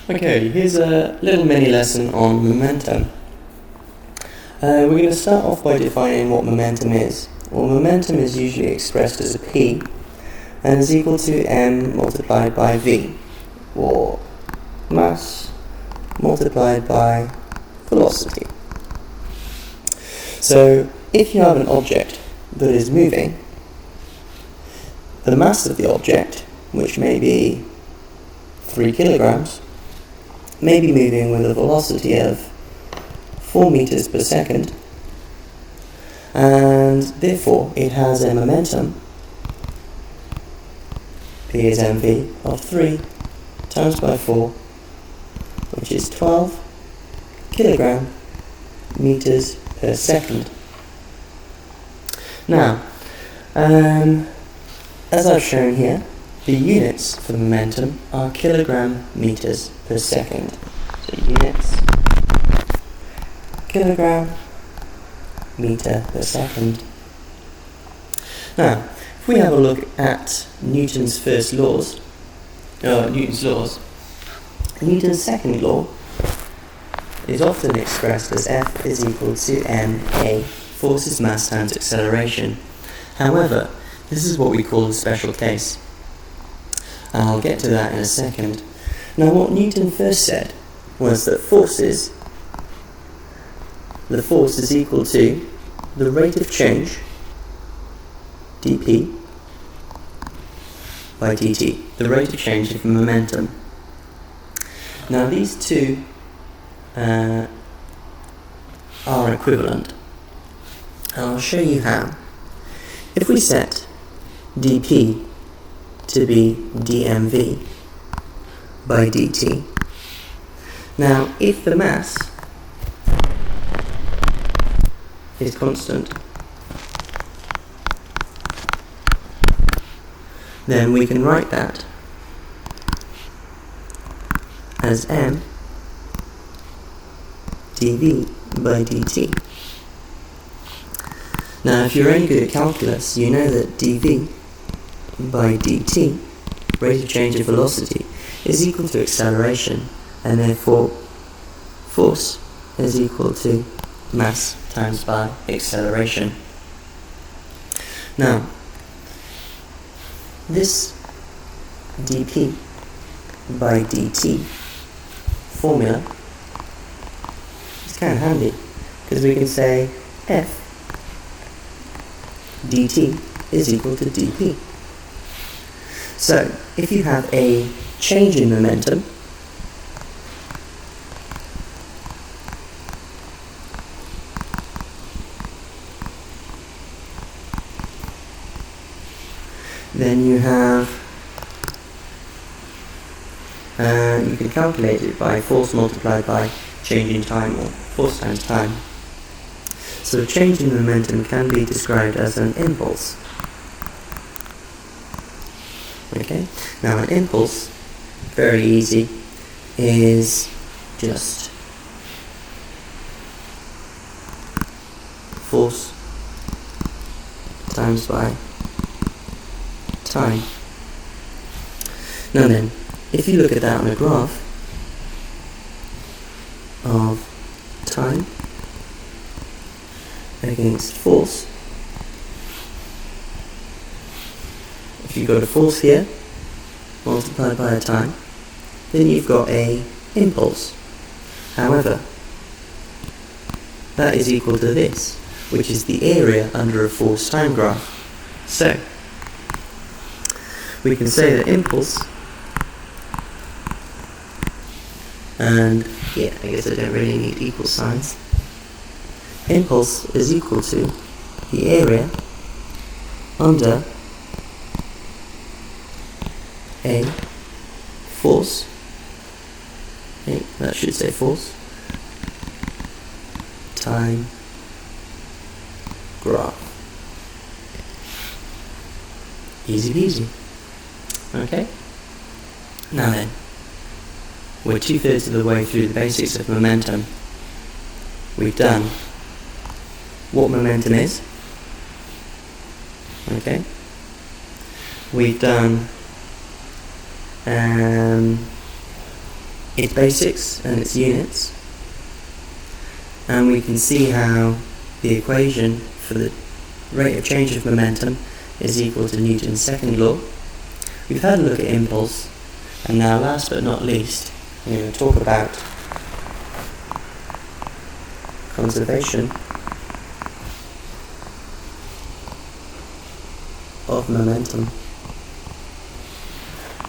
Okay, here's a little mini lesson on momentum. We're going to start off by defining what momentum is. Well, momentum is usually expressed as a P and is equal to m multiplied by v, or mass multiplied by velocity. So, if you have an object that is moving, the mass of the object, which may be 3 kilograms, may be moving with a velocity of 4 meters per second, and therefore it has a momentum, P is mv, of 3 times by 4, which is 12 kilogram meters per second. Now, as I've shown here, the units for momentum are kilogram meters per second. So units, kilogram meter per second. Now, if we have a look at Newton's Newton's second law is often expressed as F is equal to ma, force is mass times acceleration. However, this is what we call a special case. And I'll get to that in a second. Now, what Newton first said was that the force is equal to the rate of change, dp, by dt, the rate of change of momentum. Now, these two are equivalent, and I'll show you how. If we set dp to be dmv by dt, now if the mass is constant, then we can write that as m dv by dt. Now, if you're any good at calculus, you know that dv by dt, rate of change of velocity, is equal to acceleration, and therefore force is equal to mass times by acceleration. Now, this dp by dt formula is kind of handy, because we can say F dt is equal to dp. So, if you have a change in momentum, then you have, you can calculate it by force multiplied by change in time, or force times time. So a change in momentum can be described as an impulse. Okay, now an impulse, very easy, is just force times by time. Now then, if you look at that on a graph of time against force, if you go to force here, multiplied by a time, then you've got a impulse. However, that is equal to this, which is the area under a force time graph. So, we can say that impulse, and yeah, I guess I don't really need equal signs, impulse is equal to the area under a force, okay, that should say force, time graph. Easy peasy. Okay? Now then, we're 2/3 of the way through the basics of momentum. We've done what momentum is. Okay? We've done its basics and its units, and we can see how the equation for the rate of change of momentum is equal to Newton's second law. We've had a look at impulse, and now last but not least, I'm going to talk about conservation of momentum.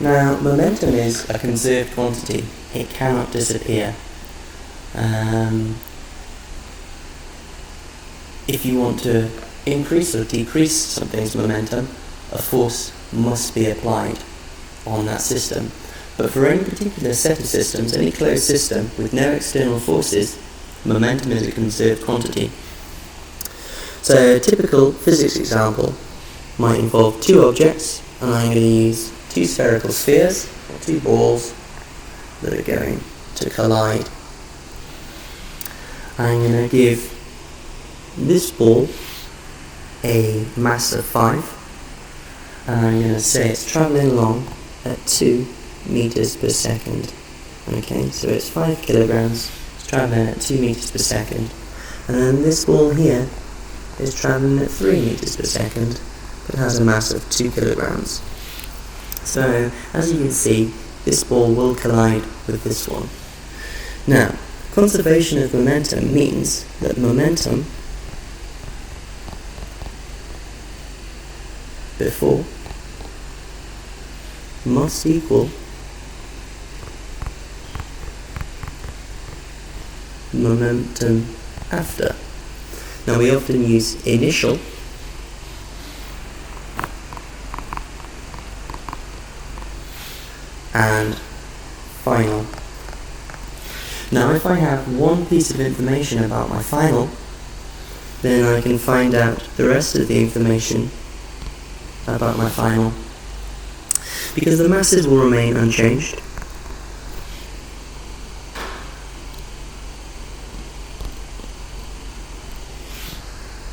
Now, momentum is a conserved quantity. It cannot disappear. If you want to increase or decrease something's momentum, a force must be applied on that system. But for any particular set of systems, any closed system with no external forces, momentum is a conserved quantity. So a typical physics example might involve two objects, and I'm going to use two spherical spheres, or two balls, that are going to collide. I'm going to give this ball a mass of 5, and I'm going to say it's travelling along at 2 meters per second. Okay, so it's 5 kilograms, it's travelling at 2 meters per second. And then this ball here is travelling at 3 meters per second, but has a mass of 2 kilograms. So, as you can see, this ball will collide with this one. Now, conservation of momentum means that momentum before must equal momentum after. Now, we often use initial and final. Now, if I have one piece of information about my final, then I can find out the rest of the information about my final, because the masses will remain unchanged.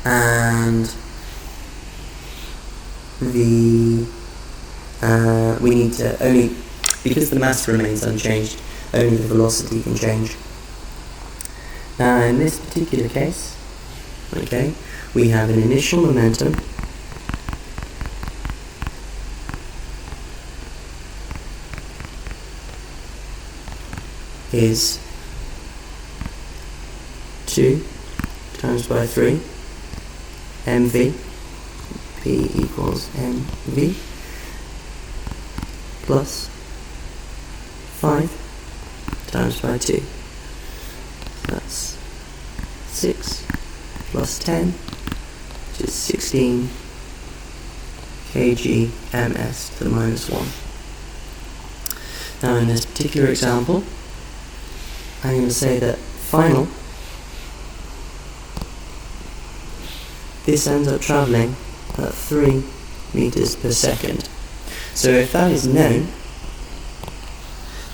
And we need to only, because the mass remains unchanged, only the velocity can change. Now, in this particular case, okay, we have an initial momentum is 2 times by 3 mv, P equals mv, plus 5 times by 2. That's 6 plus 10, which is 16 kg ms to the minus 1. Now, in this particular example, I'm going to say that final, this ends up travelling at 3 meters per second. So if that is known,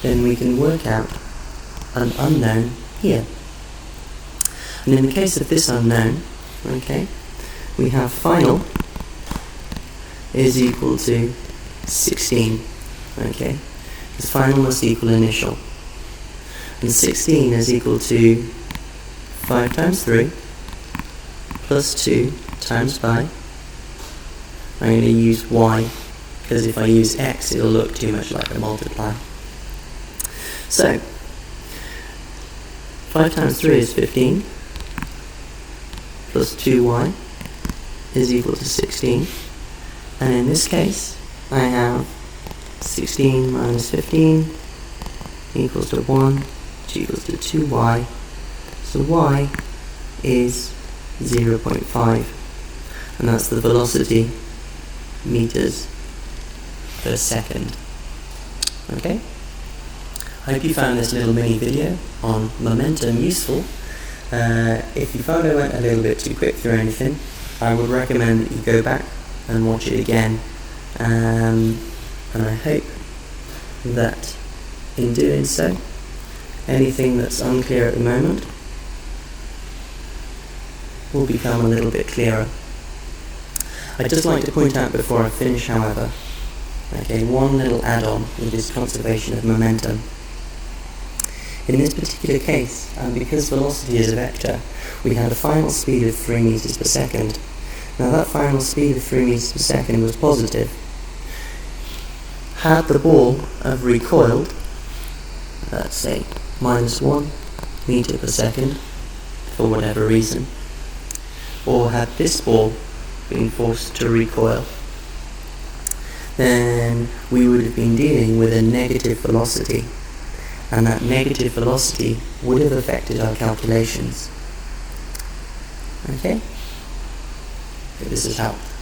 then we can work out an unknown here. And in the case of this unknown, okay, we have final is equal to 16, okay, because final must equal initial. And 16 is equal to 5 times 3 plus 2 times pi. I'm going to use y, because if I use x it'll look too much like a multiply. So 5 times 3 is 15, plus 2y is equal to 16, and in this case I have 16 minus 15 equals to 1, which equals to 2y, so y is 0.5, and that's the velocity meters per second. Okay? I hope you found this little mini video on momentum useful. If you found I went a little bit too quick through anything, I would recommend that you go back and watch it again, and I hope that in doing so, anything that's unclear at the moment will become a little bit clearer. I'd just like to point out before I finish, however, okay, one little add-on with this conservation of momentum. In this particular case, and because velocity is a vector, we had a final speed of 3 meters per second. Now that final speed of 3 meters per second was positive. Had the ball have recoiled, let's say -1 meter per second, for whatever reason, or had this ball been forced to recoil, then we would have been dealing with a negative velocity, and that negative velocity would have affected our calculations. Okay? Hope this has helped.